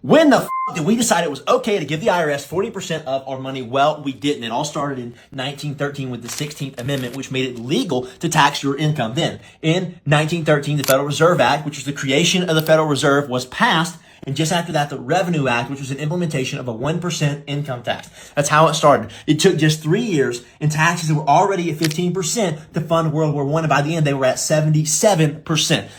When the did we decide it was okay to give the IRS 40% of our money? Well, we didn't. It all started in 1913 with the 16th Amendment, which made it legal to tax your income. Then, in 1913, the Federal Reserve Act, which was the creation of the Federal Reserve, was passed. And just after that, the Revenue Act, which was an implementation of a 1% income tax. That's how it started. It took just 3 years, and taxes were already at 15% to fund World War I. And by the end, they were at 77%.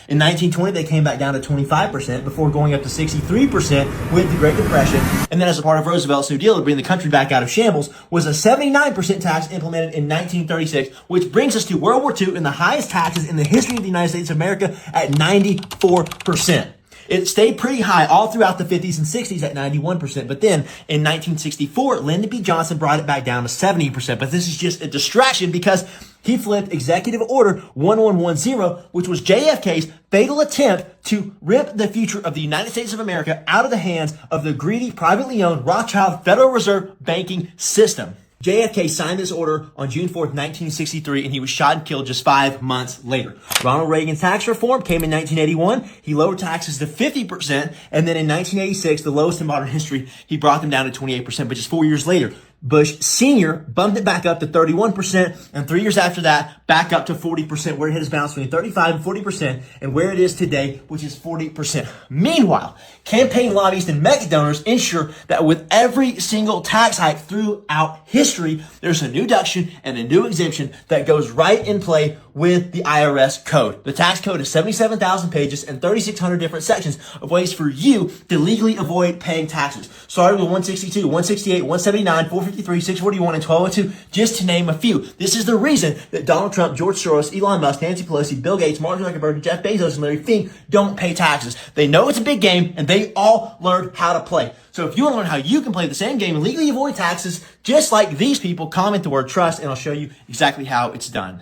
In 1920, they came back down to 25% before going up to 63% with the Great Depression. And then as a part of Roosevelt's New Deal to bring the country back out of shambles was a 79% tax implemented in 1936, which brings us to World War II and the highest taxes in the history of the United States of America at 94%. It stayed pretty high all throughout the 50s and 60s at 91%. But then in 1964, Lyndon B. Johnson brought it back down to 70%. But this is just a distraction because he flipped Executive Order 1110, which was JFK's fatal attempt to rip the future of the United States of America out of the hands of the greedy, privately owned Rothschild Federal Reserve banking system. JFK signed this order on June 4th, 1963, and he was shot and killed just 5 months later. Ronald Reagan's tax reform came in 1981. He lowered taxes to 50%, and then in 1986, the lowest in modern history, he brought them down to 28%. But just 4 years later, Bush Sr. bumped it back up to 31%, and 3 years after that, back up to 40%, where it hit its balance between 35 and 40%, and where it is today, which is 40%. Meanwhile, campaign lobbyists and mega donors ensure that with every single tax hike throughout history, there's a new deduction and a new exemption that goes right in play with the IRS code. The tax code is 77,000 pages and 3,600 different sections of ways for you to legally avoid paying taxes. Starting with 162, 168, 179, 453, 641, and 1202, just to name a few. This is the reason that Donald Trump, George Soros, Elon Musk, Nancy Pelosi, Bill Gates, Mark Zuckerberg, Jeff Bezos, and Larry Fink don't pay taxes. They know it's a big game, and they all learned how to play. So if you want to learn how you can play the same game and legally avoid taxes, just like these people, comment the word trust, and I'll show you exactly how it's done.